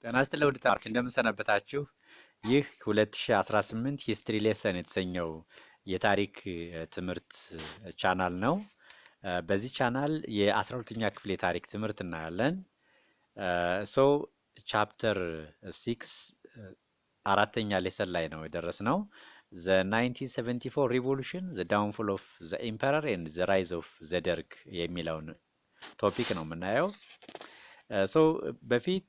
ጤና ይስጥልኝ ውድ ተማሪዎች እንደምን ሰነበታችሁ? ይህ 2018 ሂስትሪ ሌሰን የተሰኘው የታሪክ ትምህርት ቻናል ነው። በዚህ ቻናል የ12ኛ ክፍል የታሪክ ትምህርት እናያለን። ሶ ቻፕተር 6 አራተኛ ሌሰን ላይ ነው የደረስነው። The 1974 Revolution, the downfall of the emperor and the rise of the Derg የሚለውን ቶፒክ ነው የምናየው። ሶ በፊት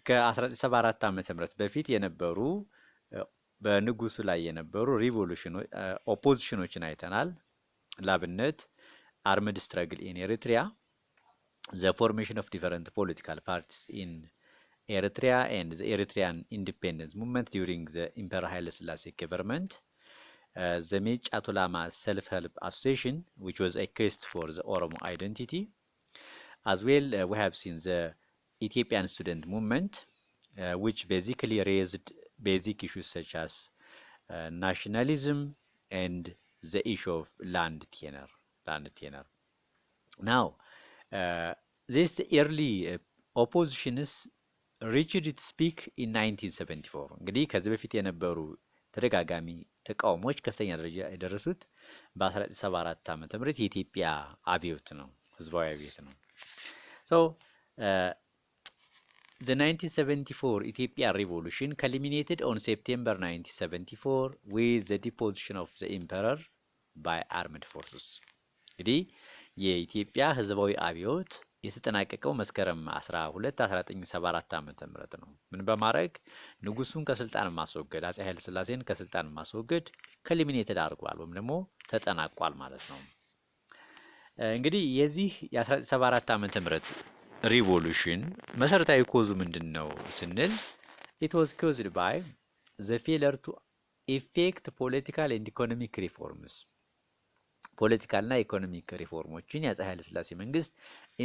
ከ1974 ዓመተ ምህረት በፊት የነበሩ በንጉሱ ላይ የነበሩ ሪቮሉሽኖች ኦፖዚሽኖችን አይተናል። ላብነት አርምድ ስትረግል ኢን ኤሪትሪያ፣ the formation of different political parties in Eritrea and the Eritrean independence movement during the Emperor Haile Selassie government, the Mecha Tulama self-help association, which was a quest for the Oromo identity. As well, we have seen the Ethiopian student movement, which basically raised basic issues such as nationalism and the issue of land tenure. Now, this early oppositions reached its peak in 1974. እንግዲህ ከዚህ በፊት የነበሩ ተደጋጋሚ ተቃውሞዎች ከፍተኛ ደረጃ የደረሱት በ1974 ዓመተ ምህረት የኢትዮጵያ አብዮት ነው፣ ህዝባዊ አብዮት ነው። So, the 1974 Ethiopian Revolution culminated on September 1974 with the deposition of the emperor by armed forces. እንግዲህ የኢትዮጵያ ህዝባዊ አብዮት የተጠናቀቀው መስከረም 12 1974 ዓመተ ምህረት ነው። ምን በማድረግ ንጉሱን ከስልጣን ማስወገድ፣ አፄ ኃይለ ሥላሴን ከስልጣን ማስወገድ ከሊሚኔትድ አድርጓል ወይም ደግሞ ተጠናቋል ማለት ነው። እንግዲህ የዚህ የ1974 ዓመተ ምህረት ሪቮሉሽን መሰረታዊ ኮዙ ምንድነው ስንል it was caused by the failure to effect political and economic reforms. ፖለቲካል እና ኢኮኖሚክ ሪፎርሞችን የአፄ ኃይለ ሥላሴ መንግስት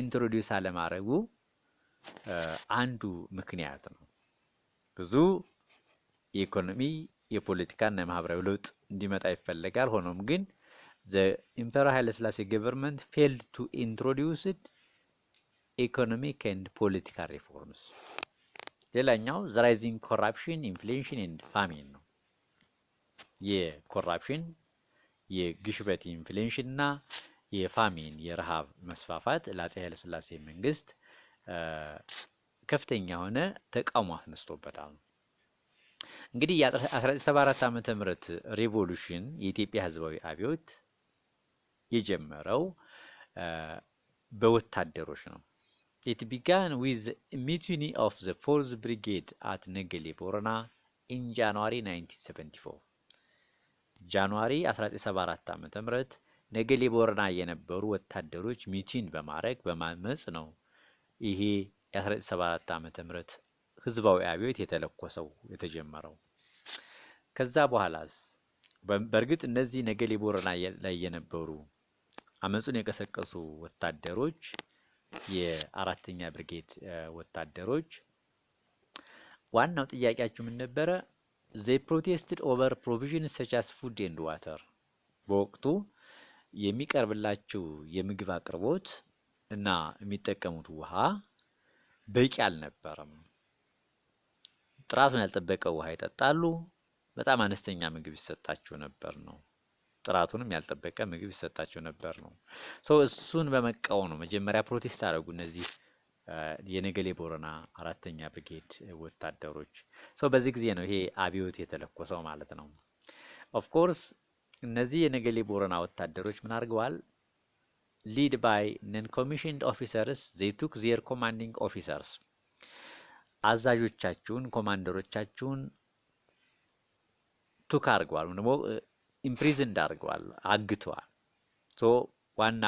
ኢንትሮዲዩስ አለማድረጉ አንዱ ምክንያት ነው። ብዙ የኢኮኖሚ የፖለቲካ እና የማህበራዊ ለውጥ እንዲመጣ ይፈለጋል። ሆኖም ግን the Emperor Haile Selassie government failed to introduce economic and political reforms. ሌላኛው the rising corruption, inflation and famine ነው። የኮራፕሽን የግሽበት ኢንፍሌሽን እና የፋሚን የረሃብ መስፋፋት ለአፄ ኃይለ ሥላሴ መንግስት ከፍተኛ የሆነ ተቃውሞ አስነስቶበታል። እንግዲህ የ1974 ዓመተ ምህረት ሪቮሉሽን የኢትዮጵያ ህዝባዊ አብዮት የጀመረው በወታደሮች ነው። It began with the mutiny of the 4th Brigade at ነገሌ ቦረና in January 1974. ጃንዋሪ 1974 ዓመተ ምህረት ነገሌ ቦረና የነበሩ ወታደሮች ሚቲን በማድረግ በማመጽ ነው ይሄ የ1974 ዓመተ ምህረት ህዝባዊ አብዮት የተለኮሰው የተጀመረው። ከዛ በኋላስ በእርግጥ እነዚህ ነገሌ ቦረና ላይ የነበሩ አመጹን የቀሰቀሱ ወታደሮች የአራተኛ ብርጌድ ወታደሮች ዋናው ጥያቄያቸው ምን ነበረ? they protested over provisions such as food and water. በወቅቱ የሚቀርብላቸው የምግብ አቅርቦት እና የሚጠቀሙት ውሃ በቂ አልነበረም። ጥራቱን ያልጠበቀ ውሃ ይጠጣሉ። በጣም አነስተኛ ምግብ ይሰጣቸው ነበር ነው። ጥራቱንም ያልጠበቀ ምግብ ይሰጣቸው ነበር ነው። እሱን በመቃወም ነው መጀመሪያ ፕሮቴስት አደረጉ እነዚህ የነገሌ ቦረና አራተኛ ብርጌድ ወታደሮች። በዚህ ጊዜ ነው ይሄ አብዮት የተለኮሰው ማለት ነው። ኦፍ ኮርስ እነዚህ የነገሌ ቦረና ወታደሮች ምን አድርገዋል? ሊድ ባይ ነን ኮሚሽንድ ኦፊሰርስ they took their commanding officers አዛዦቻቸውን ኮማንደሮቻቸውን ቱክ አድርገዋል ወይም ደግሞ ኢምፕሪዝንድ አድርገዋል፣ አግተዋል። ዋና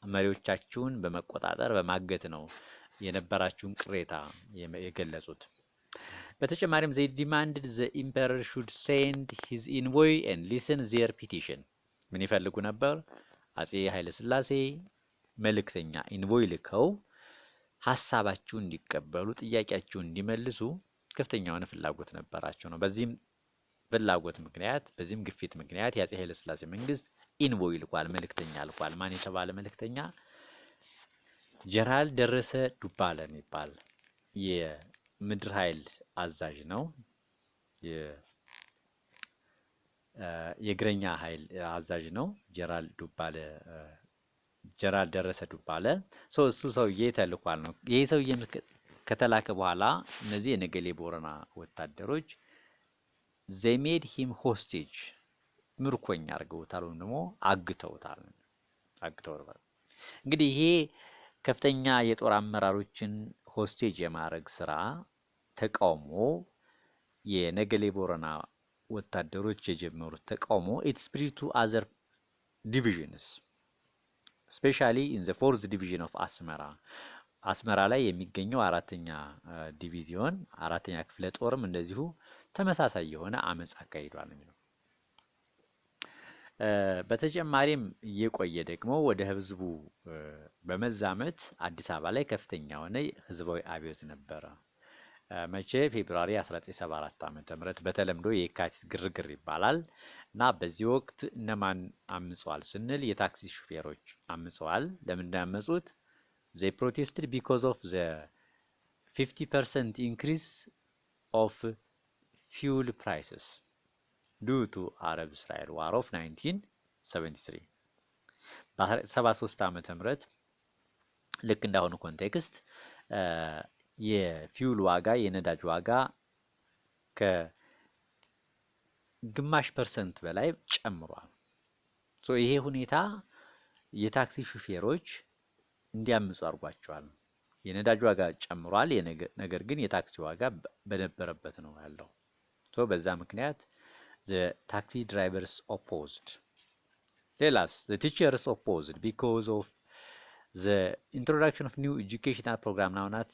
መሪዎቻቸውን በመቆጣጠር በማገት ነው የነበራቸውን ቅሬታ የገለጹት። በተጨማሪም they demanded the emperor should send his envoy and listen their petition. ምን ይፈልጉ ነበር? አፄ ኃይለ ሥላሴ መልእክተኛ ኢንቮይ ልከው ሐሳባቸውን እንዲቀበሉ ጥያቄያቸውን እንዲመልሱ ከፍተኛ የሆነ ፍላጎት ነበራቸው ነው። በዚህም ፍላጎት ምክንያት በዚህም ግፊት ምክንያት የአፄ ኃይለ ሥላሴ መንግስት ኢንቮይ ልኳል፣ መልእክተኛ ልኳል። ማን የተባለ መልእክተኛ? ጀነራል ደረሰ ዱባለ የሚባል ምድር ኃይል አዛዥ ነው። የእግረኛ ኃይል አዛዥ ነው። ጀነራል ደረሰ ዱባለ። እሱ ሰውዬ ተልኳል ነው። ይሄ ሰውዬ ከተላከ በኋላ እነዚህ የነገሌ ቦረና ወታደሮች they made him hostage ምርኮኛ አድርገውታል ወይም ደግሞ አግተውታል። እንግዲህ ይሄ ከፍተኛ የጦር አመራሮችን ሆስቴጅ የማድረግ ስራ ተቃውሞ የነገሌ ቦረና ወታደሮች የጀመሩት ተቃውሞ it spread to other divisions especially in the 4th division of አስመራ ላይ የሚገኘው አራተኛ ዲቪዚዮን አራተኛ ክፍለ ጦርም እንደዚሁ ተመሳሳይ የሆነ አመጽ አካሂዷል ነው። በተጨማሪም እየቆየ ደግሞ ወደ ህዝቡ በመዛመት አዲስ አበባ ላይ ከፍተኛ የሆነ ህዝባዊ አብዮት ነበረ። መቼ? ፌብሩዋሪ 1974 ዓ.ም በተለምዶ የካቲት ግርግር ይባላል እና በዚህ ወቅት እነማን አምጸዋል ስንል የታክሲ ሹፌሮች አምጸዋል። ለምን ያመጹት? they protested because of the 50% increase of fuel prices due to Arab-Israel war of 1973 በ73 ዓመተ ምህረት ልክ እንዳሁኑ ኮንቴክስት የፊውል ዋጋ የነዳጅ ዋጋ ከግማሽ ፐርሰንት በላይ ጨምሯል። ይሄ ሁኔታ የታክሲ ሹፌሮች እንዲያምፁ አድርጓቸዋል። የነዳጅ ዋጋ ጨምሯል፣ ነገር ግን የታክሲ ዋጋ በነበረበት ነው ያለው። በዛ ምክንያት the taxi drivers opposed. ሌላስ the teachers opposed because of the introduction of new educational program known as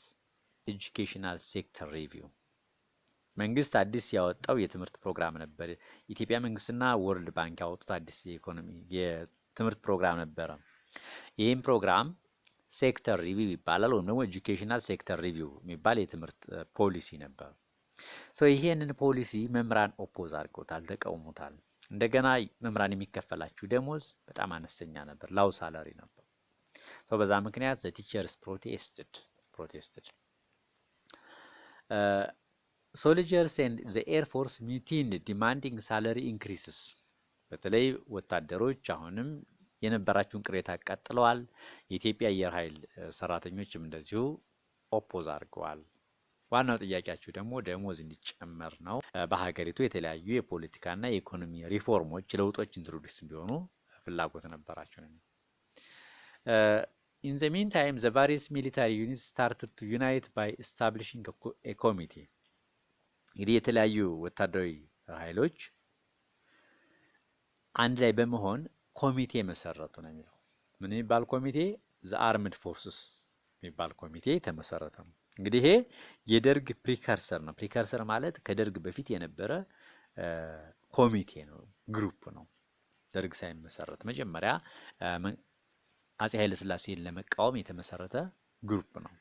educational sector review. መንግስት አዲስ ያወጣው የትምህርት ፕሮግራም ነበር። ኢትዮጵያ መንግስትና ወርልድ ባንክ ያወጡት አዲስ የትምህርት ፕሮግራም ነበረ። ይህም ፕሮግራም ሴክተር ሪቪው ይባላል ወይም ደግሞ ኤጁኬሽናል ሴክተር ሪቪው የሚባል የትምህርት ፖሊሲ ነበር። ይሄንን ፖሊሲ መምህራን ኦፖዝ አድርገውታል፣ ተቃውሞታል። እንደገና መምህራን የሚከፈላችሁ ደሞዝ በጣም አነስተኛ ነበር፣ ላው ሳላሪ ነበር። በዛ ምክንያት the teachers protested. Soldiers and the air force mutinied demanding salary increases. በተለይ ወታደሮች አሁንም የነበራቸውን ቅሬታ ቀጥለዋል። የኢትዮጵያ አየር ኃይል ሰራተኞችም እንደዚሁ ኦፖዝ አድርገዋል። ዋናው ጥያቄያቸው ደግሞ ደሞዝ እንዲጨመር ነው። በሀገሪቱ የተለያዩ የፖለቲካና የኢኮኖሚ ሪፎርሞች፣ ለውጦች ኢንትሮዲዩስ እንዲሆኑ ፍላጎት ነበራቸው ነው። In the meantime, the various military units started to unite by establishing a committee. እንግዲህ የተለያዩ ወታደራዊ ኃይሎች አንድ ላይ በመሆን ኮሚቴ መሰረቱ ነው የሚለው። ምን የሚባል ኮሚቴ? the armed forces የሚባል ኮሚቴ ተመሰረተ ነው። እንግዲህ ይሄ የደርግ ፕሪከርሰር ነው። ፕሪከርሰር ማለት ከደርግ በፊት የነበረ ኮሚቴ ነው፣ ግሩፕ ነው። ደርግ ሳይመሰረት መጀመሪያ አጼ ኃይለ ሥላሴን ለመቃወም የተመሰረተ ግሩፕ ነው።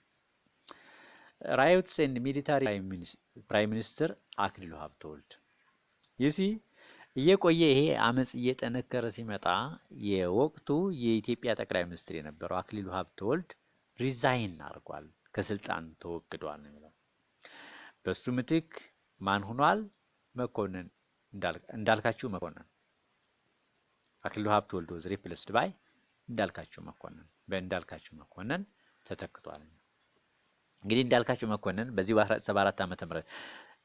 ራዮትስ ኤንድ ሚሊታሪ ፕራይም ሚኒስትር አክሊሉ ሀብተወልድ ይሲ እየቆየ ይሄ አመጽ እየጠነከረ ሲመጣ የወቅቱ የኢትዮጵያ ጠቅላይ ሚኒስትር የነበረው አክሊሉ ሀብተወልድ ሪዛይን አድርጓል፣ ከስልጣን ተወግዷል ነው የሚለው። በሱ ምትክ ማን ሆኗል? መኮንን እንዳልካቸው መኮንን። አክሊሉ ሀብተወልድ was replaced by እንዳልካቸው መኮንን፣ በእንዳልካቸው መኮንን ተተክቷል። እንግዲህ እንዳልካቸው መኮንን በዚህ በ1974 ዓመተ ምህረት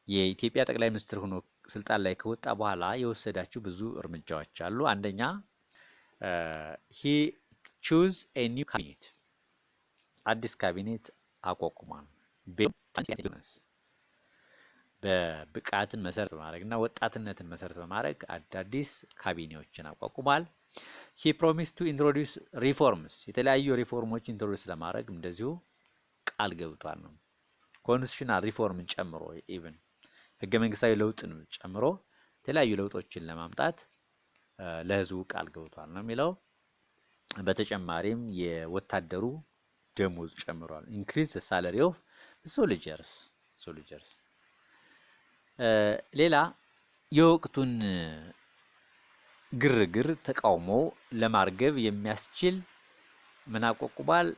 የኢትዮጵያ ጠቅላይ ሚኒስትር ሆኖ ስልጣን ላይ ከወጣ በኋላ የወሰዳቸው ብዙ እርምጃዎች አሉ። አንደኛ he choose a new cabinet አዲስ ካቢኔት አቋቁሟል። በብቃትን መሰረት በማድረግና ወጣትነትን መሰረት በማድረግ አዳዲስ ካቢኔዎችን አቋቁሟል። he promised to introduce reforms የተለያዩ ሪፎርሞች ኢንትሮዲዩስ ለማድረግ እንደዚሁ ቃል ገብቷል ነው። ኮንስቲቱሽናል ሪፎርምን ጨምሮ ኢቭን ህገ መንግስታዊ ለውጥን ጨምሮ የተለያዩ ለውጦችን ለማምጣት ለህዝቡ ቃል ገብቷል ነው የሚለው። በተጨማሪም የወታደሩ ደሞዝ ጨምሯል። increase the salary of soldiers ሌላ የወቅቱን ግርግር ተቃውሞ ለማርገብ የሚያስችል ምን አቋቁሟል?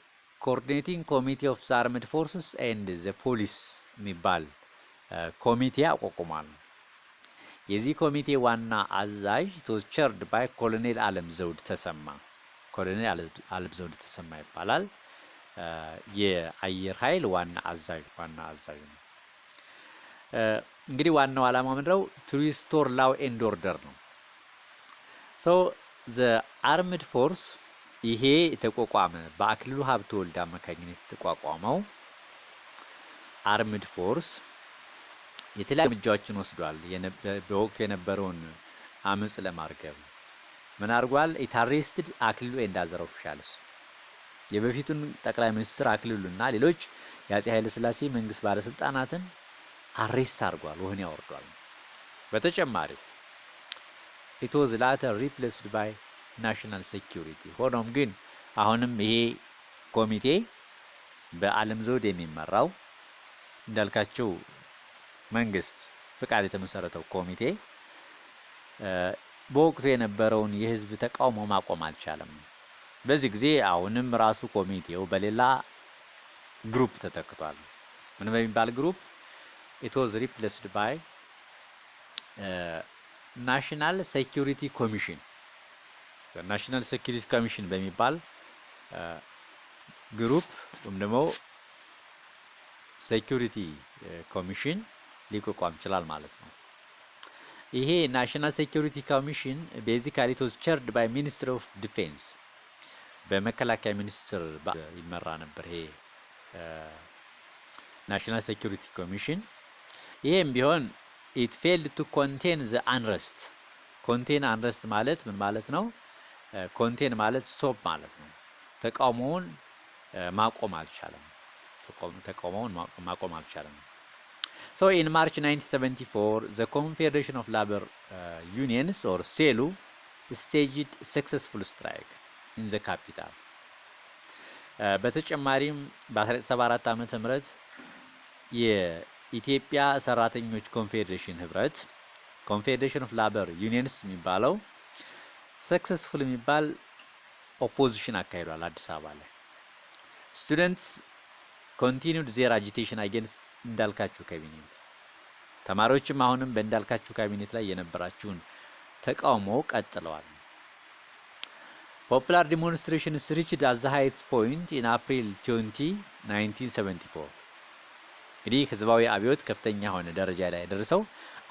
ኮኦርዲኔቲንግ ኮሚቴ ኦፍ ዘ አርምድ ፎርስስ ኤንድ ዘ ፖሊስ የሚባል ኮሚቴ አቋቁሟል። የዚህ ኮሚቴ ዋና አዛዥ was chaired by ኮሎኔል አለም ዘውድ ተሰማ። ኮሎኔል አለም ዘውድ ተሰማ ይባላል። የአየር ኃይል ዋና አዛዥ ነው። እንግዲህ ዋናው ዓላማው ምንድነው? to restore law and order ነው። so the armed force ይሄ የተቋቋመ በአክሊሉ ሀብተወልድ አማካኝነት የተቋቋመው አርምድ ፎርስ የተለያዩ እርምጃዎችን ወስዷል። በወቅቱ የነበረውን አመጽ ለማርገብ ምን አድርጓል? it arrested አክሊሉ and other officials የበፊቱን ጠቅላይ ሚኒስትር አክሊሉና ሌሎች የአፄ ኃይለ ሥላሴ መንግስት ባለስልጣናትን አሬስት አድርጓል፣ ወህኒ ያወርዷል። በተጨማሪ it was later replaced by ናሽናል ሴኩሪቲ። ሆኖም ግን አሁንም ይሄ ኮሚቴ በአለም ዘውድ የሚመራው እንዳልካቸው መንግስት ፍቃድ የተመሰረተው ኮሚቴ በወቅቱ የነበረውን የህዝብ ተቃውሞ ማቆም አልቻለም። በዚህ ጊዜ አሁንም ራሱ ኮሚቴው በሌላ ግሩፕ ተተክቷል። ምን በሚባል ግሩፕ? it was replaced by ናሽናል ሴኩሪቲ ኮሚሽን። ናሽናል ሴኩሪቲ ኮሚሽን በሚባል ግሩፕ ወይም ደግሞ ሴኩሪቲ ኮሚሽን ሊቋቋም ይችላል ማለት ነው። ይሄ ናሽናል ሴኩሪቲ ኮሚሽን ቤዚካሊ it was chaired by ሚኒስትር ኦፍ ዲፌንስ በመከላከያ ሚኒስትር ይመራ ነበር። ይሄ ናሽናል ሴኩሪቲ ኮሚሽን ይሄም ቢሆን it failed to contain the unrest። contain unrest ማለት ምን ማለት ነው? ኮንቴን ማለት ስቶፕ ማለት ነው። ተቃውሞውን ማቆም አልቻለም። So in March 1974 the Confederation of Labor Unions or CELU staged successful strike in the capital። በተጨማሪም በ1974 ዓመተ ምህረት የኢትዮጵያ ሰራተኞች ኮንፌዴሬሽን ህብረት ኮንፌዴሬሽን ኦፍ ላበር ዩኒየንስ የሚባለው ሰክሰስፉል የሚባል ኦፖዚሽን አካሂዷል አዲስ አበባ ላይ። ስቱደንትስ ኮንቲኒውድ ዜር አጂቴሽን አጌንስት እንዳልካቸው ካቢኔት። ተማሪዎችም አሁንም በእንዳልካቸው ካቢኔት ላይ የነበራቸውን ተቃውሞ ቀጥለዋል። ፖፑላር ዲሞንስትሬሽንስ ሪችድ አት ዘ ሃይስት ፖይንት ኢን አፕሪል 20 1974። እንግዲህ ህዝባዊ አብዮት ከፍተኛ የሆነ ደረጃ ላይ የደረሰው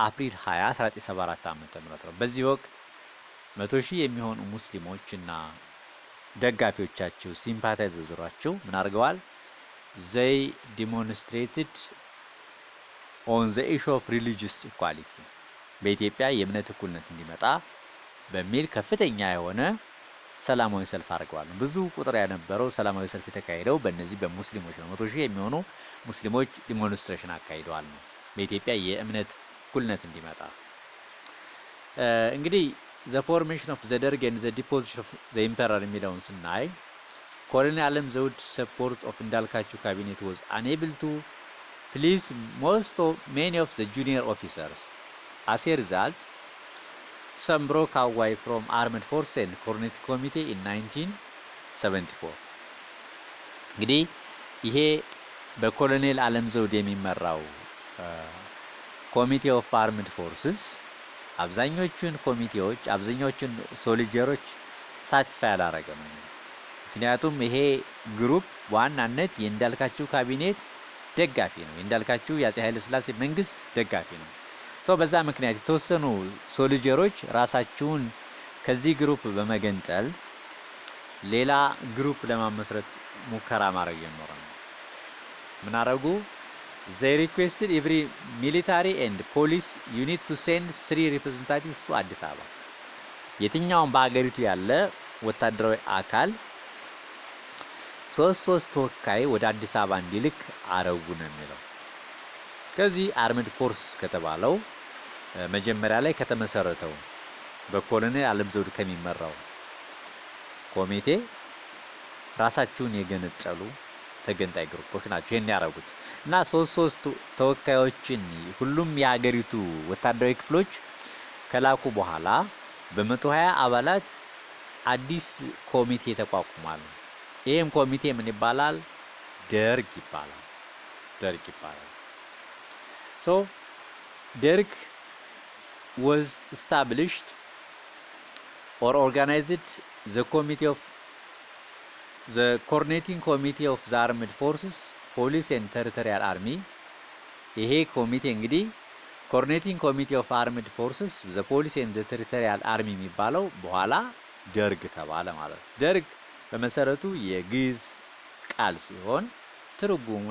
አፕሪል 20 1974 ዓመተ ምህረት ነው። በዚህ ወቅት 100,000 የሚሆኑ ሙስሊሞች እና ደጋፊዎቻቸው ሲምፓታይዘሮቻቸው ምን አድርገዋል? they demonstrated on the issue of religious equality በኢትዮጵያ የእምነት እኩልነት እንዲመጣ በሚል ከፍተኛ የሆነ ሰላማዊ ሰልፍ አድርገዋል። ብዙ ቁጥር የነበረው ሰላማዊ ሰልፍ የተካሄደው በእነዚህ በሙስሊሞች ነው። 100,000 የሚሆኑ ሙስሊሞች ዲሞንስትሬሽን አካሂደዋል ነው በኢትዮጵያ የእምነት እኩልነት እንዲመጣ። እንግዲህ the formation of the Derg and the deposition of the emperor የሚለውን ስናይ ኮሎኔል አለም ዘውድ support of እንዳልካቸው cabinet was unable to please many of the junior officers. As a result, some broke away from armed force and coordinating committee in 1974. እንግዲህ ይሄ በኮሎኔል አለም ዘውድ የሚመራው ኮሚቴ ኦፍ አርምድ ፎርስስ አብዛኞቹን ሶልጀሮች ሳቲስፋይ አላደረገም። ምክንያቱም ይሄ ግሩፕ ዋናነት የእንዳልካቸው ካቢኔት ደጋፊ ነው። የእንዳልካቸው የአፄ ኃይለ ሥላሴ መንግስት ደጋፊ ነው። በዛ ምክንያት የተወሰኑ ሶልጀሮች ራሳቸውን ከዚህ ግሩፕ በመገንጠል ሌላ ግሩፕ ለማመስረት ሙከራ ማድረግ ጀመሩ። ምን አደረጉ? they requested every military and police unit to send 3 representatives to አዲስ አበባ። የትኛውም በአገሪቱ ያለ ወታደራዊ አካል 3 ተወካይ ወደ አዲስ አበባ እንዲልክ አረጉ ነው የሚለው። ከዚህ አርምድ ፎርስ ከተባለው መጀመሪያ ላይ ከተመሰረተው በኮሎኔል አለም ዘውድ ከሚመራው ኮሚቴ ራሳቸውን የገነጠሉ ተገንጣይ ግሩፖች ናቸው ይሄን ያደረጉት እና 3 ተወካዮችን ሁሉም የሀገሪቱ ወታደራዊ ክፍሎች ከላኩ በኋላ በ120 አባላት አዲስ ኮሚቴ ተቋቁሟል። ይሄም ኮሚቴ ምን ይባላል? ደርግ ይባላል። ደርግ ይባላል። So ደርግ was established or organized the coordinating committee of the armed forces, police and territorial army. ይሄ ኮሚቴ እንግዲህ coordinating committee of armed forces, the police and the territorial army የሚባለው በኋላ ደርግ ተባለ ማለት ነው። ደርግ በመሰረቱ የግዕዝ ቃል ሲሆን ትርጉሙ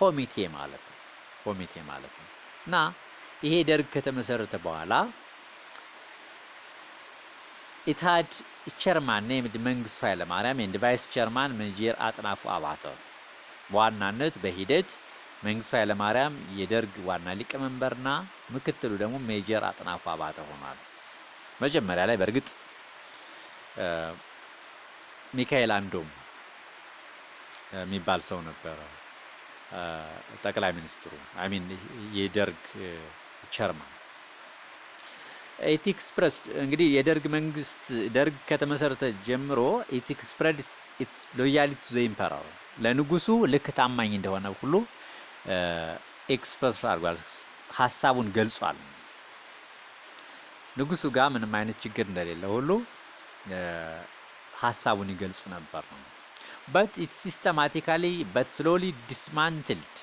ኮሚቴ ማለት ነው። ኮሚቴ ማለት ነው። እና ይሄ ደርግ ከተመሰረተ በኋላ it had chairman named መንግስቱ ኃይለማርያም and vice chairman ሜጀር አጥናፉ አባተ። በዋናነት በሂደት መንግስቱ ኃይለማርያም የደርግ ዋና ሊቀመንበርና ምክትሉ ደግሞ ሜጀር አጥናፉ አባተ ሆኗል። መጀመሪያ ላይ በርግጥ ሚካኤል አንዶም የሚባል ሰው ነበር ጠቅላይ ሚኒስትሩ የደርግ ቸርማን። ኢት ኤክስፕረስድ እንግዲህ የደርግ መንግስት ደርግ ከተመሰረተ ጀምሮ ኢት ኤክስፕረስድ ኢትስ ሎያሊቲ ቱ ዘ ኢምፐረር ለንጉሱ ልክ ታማኝ እንደሆነ ሁሉ ኤክስፕረስ አድርጓል፣ ሐሳቡን ገልጿል። ንጉሱ ጋር ምንም አይነት ችግር እንደሌለ ሁሉ ሐሳቡን ይገልጽ ነበር ነው። But it systematically but slowly dismantled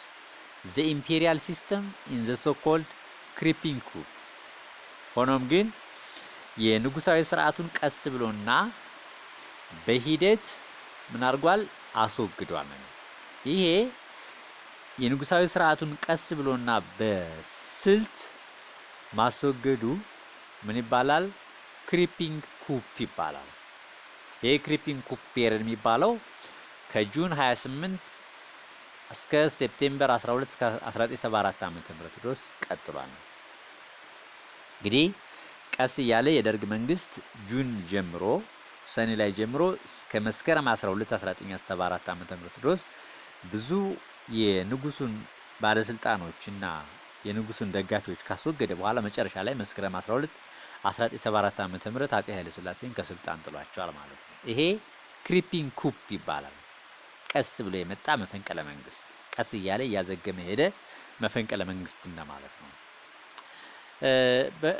the imperial system in the so-called creeping coup. ሆኖም ግን የንጉሳዊ ስርዓቱን ቀስ ብሎና በሂደት ምን አድርጓል? አስወግዷል። ይሄ የንጉሳዊ ስርዓቱን ቀስ ብሎና በስልት ማስወገዱ ምን ይባላል? ክሪፒንግ ኩፕ ይባላል። ይሄ ክሪፒንግ ኩፕ ፔሪድ የሚባለው ከጁን 28 እስከ ሴፕቴምበር 12 እስከ 1974 ዓ.ም ድረስ ቀጥሏል። እንግዲህ ቀስ እያለ የደርግ መንግስት ጁን ጀምሮ ሰኔ ላይ ጀምሮ እስከ መስከረም 12 1974 ዓ.ም ድረስ ብዙ የንጉሱን ባለስልጣኖችና የንጉሱን ደጋፊዎች ካስወገደ በኋላ መጨረሻ ላይ መስከረም 12 1974 ዓ.ም አፄ ኃይለ ሥላሴን ከስልጣን ጥሏቸዋል ማለት ነው። ይሄ ክሪፒንግ ኩፕ ይባላል። ቀስ ብሎ የመጣ መፈንቅለ መንግስት፣ ቀስ እያለ እያዘገመ ሄደ መፈንቅለ መንግስት እንደማለት ነው።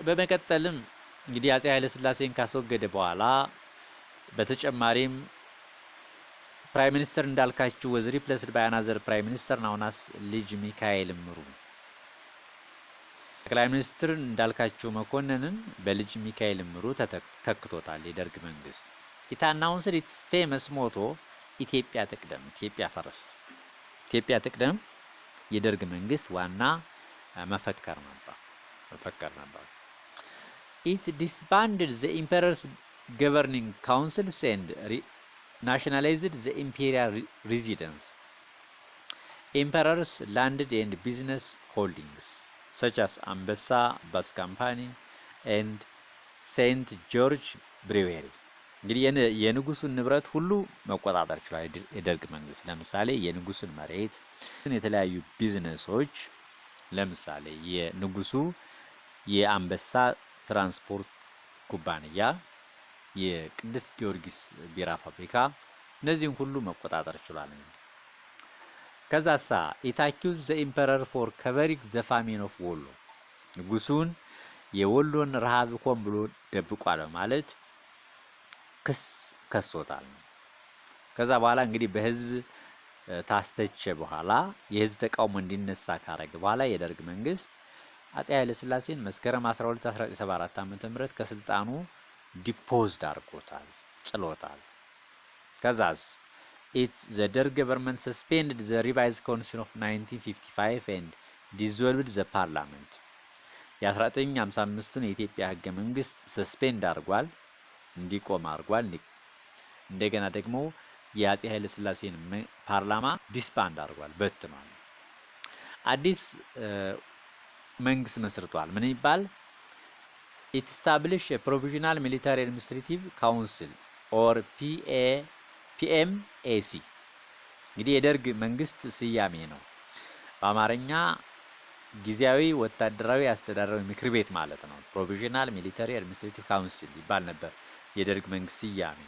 በመቀጠልም እንግዲህ አፄ ኃይለ ሥላሴን ካስወገደ በኋላ በተጨማሪም ፕራይም ሚኒስተር እንዳልካቸው was replaced by another prime minister known as ልጅ ሚካኤል እምሩ። ጠቅላይ ሚኒስትር እንዳልካቸው መኮንንን በልጅ ሚካኤል እምሩ ተክቶታል የደርግ መንግስት። It announced its famous motto ኢትዮጵያ ትቅደም፣ ኢትዮጵያ ፈርስ። ኢትዮጵያ ትቅደም የደርግ መንግስት ዋና መፈክር ነበር። It disbanded the emperor's governing councils and nationalized the imperial residence, emperor's landed and business holdings such as Ambassa Bus Company and St. George Brewery. እንግዲህ የንጉሱን ንብረት ሁሉ መቆጣጠር ችሏል የደርግ መንግስት። ለምሳሌ የንጉሱን መሬት፣ የተለያዩ ቢዝነሶች፣ ለምሳሌ የንጉሱ የአንበሳ ትራንስፖርት ኩባንያ፣ የቅዱስ ጊዮርጊስ ቢራ ፋብሪካ፣ እነዚህን ሁሉ መቆጣጠር ችሏል። ከዛሳ it accused the emperor for covering the famine of ወሎ፣ ንጉሱን የወሎን ረሃብ ቆም ብሎ ደብቋል ማለት ክስ ከሶታል። ከዛ በኋላ እንግዲህ በህዝብ ታስተቸ በኋላ የህዝብ ተቃውሞ እንዲነሳ ካረገ በኋላ የደርግ መንግስት አፄ ኃይለ ሥላሴን መስከረም 12 1974 ዓ.ም ከስልጣኑ ዲፖዝድ አድርጎታል፣ ጭሎታል። ከዛስ the Derg government suspended the revised constitution of 1955 and dissolved the parliament. የ1955ቱን የኢትዮጵያ ህገ መንግስት ሰስፔንድ አድርጓል፣ እንዲቆም አድርጓል። እንደገና ደግሞ የአፄ ኃይለ ሥላሴን ፓርላማ ዲስባንድ አድርጓል፣ በትኗል። አዲስ መንግስት መስርቷል። ምን ይባል? It established a provisional military administrative council or PMAC። እንግዲህ የደርግ መንግስት ስያሜ ነው። በአማርኛ ጊዜያዊ ወታደራዊ አስተዳደራዊ ምክር ቤት ማለት ነው። ፕሮቪዥናል ሚሊተሪ አድሚኒስትሬቲቭ ካውንሲል ይባል ነበር የደርግ መንግስት ስያሜ።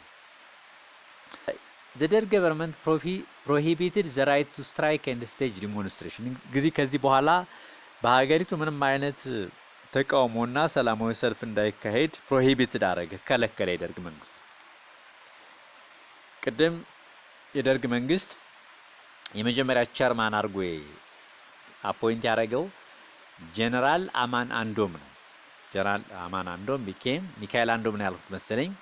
the Derg government prohibited the right to strike and stage demonstration እንግዲህ ከዚህ በኋላ በሀገሪቱ ምንም አይነት ተቃውሞና ሰላማዊ ሰልፍ እንዳይካሄድ ፕሮሂቢትድ አደረገ፣ ከለከለ የደርግ መንግስት። ቅድም የደርግ መንግስት የመጀመሪያ ቸርማን አድርጎ አፖይንት ያደረገው ጀነራል አማን አንዶም ነው። ጀነራል አማን አንዶም ቢኬም ሚካኤል አንዶም ነው ያልኩት መሰለኝ።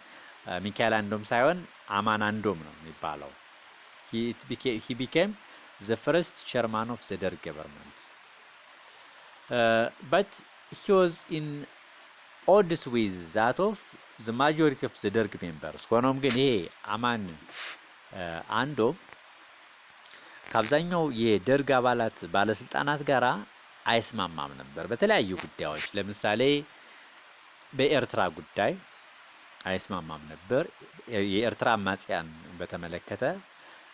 ሚካኤል አንዶም ሳይሆን አማን አንዶም ነው የሚባለው። he became the first chairman of the Derg government. But he was in odds with that of the majority of the Derg members. ሆኖም ግን ይሄ አማን አንዶም ከአብዛኛው የደርግ አባላት ባለስልጣናት ጋራ አይስማማም ነበር በተለያዩ ጉዳዮች። ለምሳሌ በኤርትራ ጉዳይ አይስማማም ነበር። የኤርትራ አማጽያን በተመለከተ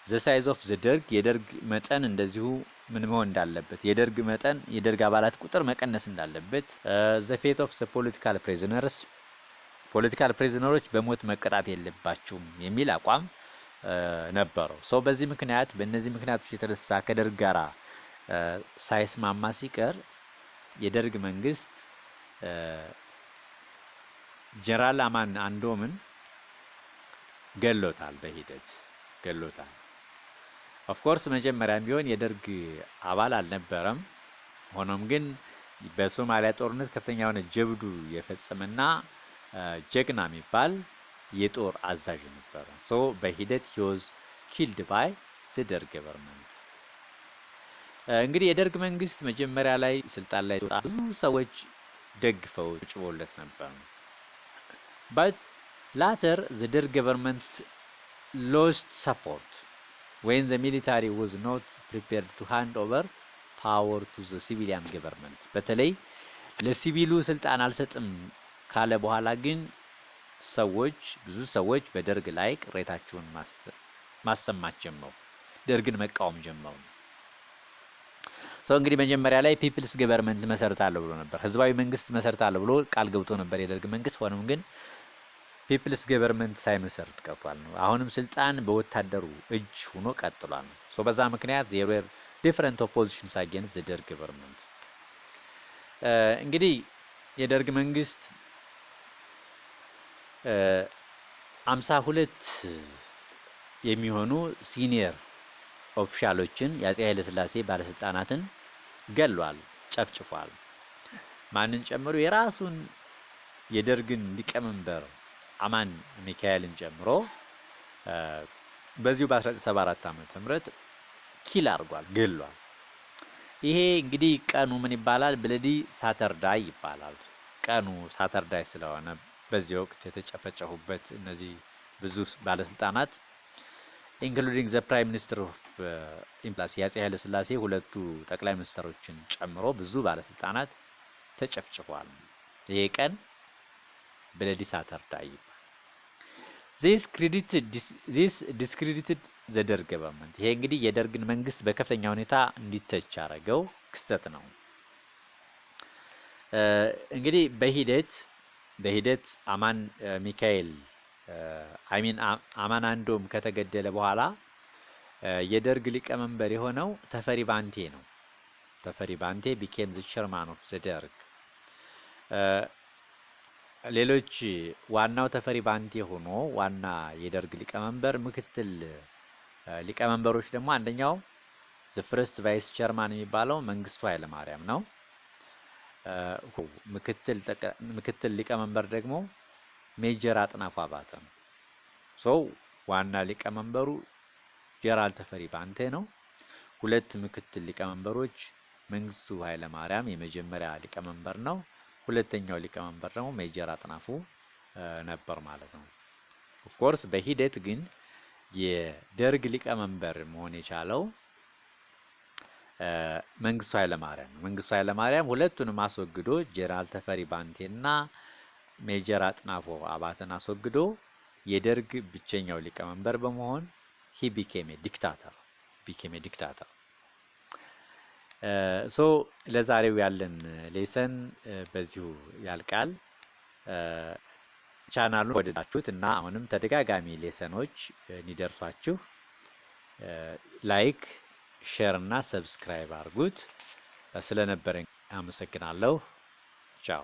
the size of the ደርግ የደርግ መጠን እንደዚሁ ምን መሆን እንዳለበት፣ የደርግ መጠን የደርግ አባላት ቁጥር መቀነስ እንዳለበት፣ the fate of the political prisoners ፖለቲካል ፕሪዝነሮች በሞት መቀጣት የለባቸውም የሚል አቋም ነበረው። ሰው በዚህ ምክንያት በእነዚህ ምክንያቶች የተነሳ ከደርግ ጋራ ሳይስማማ ሲቀር የደርግ መንግስት ጀነራል አማን አንዶምን ገሎታል፣ በሂደት ገሎታል። ኦፍ ኮርስ መጀመሪያም ቢሆን የደርግ አባል አልነበረም። ሆኖም ግን በሶማሊያ ጦርነት ከፍተኛ የሆነ ጀብዱ የፈጸመና ጀግና የሚባል የጦር አዛዥ ነበረ። ሶ በሂደት he was killed by the ደርግ ገቨርንመንት። እንግዲህ የደርግ መንግስት መጀመሪያ ላይ ስልጣን ላይ ሲወጣ ብዙ ሰዎች ደግፈው ጭቦለት ነበር። but later the ደርግ government lost support when the military was not prepared to hand over power to the civilian government. በተለይ ለሲቪሉ ስልጣን አልሰጥም ካለ በኋላ ግን ብዙ ሰዎች በደርግ ላይ ቅሬታቸውን ማሰማት ጀመሩ፣ ደርግን መቃወም ጀመሩ። እንግዲህ መጀመሪያ ላይ ፒፕልስ ገቨርንመንት መሰረታለሁ ብሎ ነበር፣ ህዝባዊ መንግስት መሰረታለሁ ብሎ ቃል ገብቶ ነበር የደርግ መንግስት። ሆኖም ግን ፒፕልስ ገቨርንመንት ሳይመሰርት ቀርቷል ነው። አሁንም ስልጣን በወታደሩ እጅ ሆኖ ቀጥሏል ነው። በዛ ምክንያት there were different oppositions against the ደርግ ገቨርንመንት። እንግዲህ የደርግ መንግስት 52 የሚሆኑ ሲኒየር ኦፊሻሎችን የአፄ ኃይለ ሥላሴ ባለስልጣናትን ገሏል፣ ጨፍጭፏል። ማንን ጨምሮ? የራሱን የደርግን ሊቀመንበር አማን ሚካኤልን ጨምሮ በዚሁ በ1974 ዓ.ም ኪል አድርጓል፣ ገሏል። ይሄ እንግዲህ ቀኑ ምን ይባላል? ብለዲ ሳተርዳይ ይባላል። ቀኑ ሳተርዳይ ስለሆነ በዚህ ወቅት የተጨፈጨፉበት እነዚህ ብዙ ባለስልጣናት ኢንክሉዲንግ ዘ ፕራይም ሚኒስትር ኦፍ ኢምፕላስ የአፄ ኃይለ ሥላሴ ሁለቱ ጠቅላይ ሚኒስትሮችን ጨምሮ ብዙ ባለስልጣናት ተጨፍጭፏል። ይሄ ቀን ብለዲ ሳተርዳይ ይባላል። this discredited the ደርግ ገቨርንመንት። ይሄ እንግዲህ የደርግን መንግስት በከፍተኛ ሁኔታ እንዲተች ያደረገው ክስተት ነው። እንግዲህ በሂደት አማን ሚካኤል አማን አንዶም ከተገደለ በኋላ የደርግ ሊቀመንበር የሆነው ተፈሪ ባንቴ ነው። ተፈሪ ባንቴ became the chairman of the ደርግ። ሌሎች ዋናው ተፈሪ ባንቴ ሆኖ ዋና የደርግ ሊቀመንበር፣ ምክትል ሊቀመንበሮች ደግሞ አንደኛው the first vice chairman የሚባለው መንግስቱ ኃይለማርያም ነው። ምክትል ሊቀመንበር ደግሞ ሜጀር አጥናፉ አባተ ነው። ዋና ሊቀመንበሩ ጀነራል ተፈሪ ባንቴ ነው። ሁለት ምክትል ሊቀመንበሮች መንግስቱ ኃይለማርያም የመጀመሪያ ሊቀመንበር ነው። ሁለተኛው ሊቀመንበር ደግሞ ሜጀር አጥናፉ ነበር ማለት ነው። ኦፍ ኮርስ በሂደት ግን የደርግ ሊቀመንበር መሆን የቻለው መንግስቱ ኃይለማርያም ሁለቱንም አስወግዶ ጀነራል ተፈሪ ባንቴና ሜጀር አጥናፉ አባተን አስወግዶ የደርግ ብቸኛው ሊቀመንበር በመሆን he became a dictator. ለዛሬው ያለን ሌሰን በዚሁ ያልቃል። ቻናሉን ወደዳችሁት እና አሁንም ተደጋጋሚ ሌሰኖች እንዲደርሷችሁ ላይክ፣ ሼር እና ሰብስክራይብ አድርጉት። ስለነበረን አመሰግናለሁ። ቻው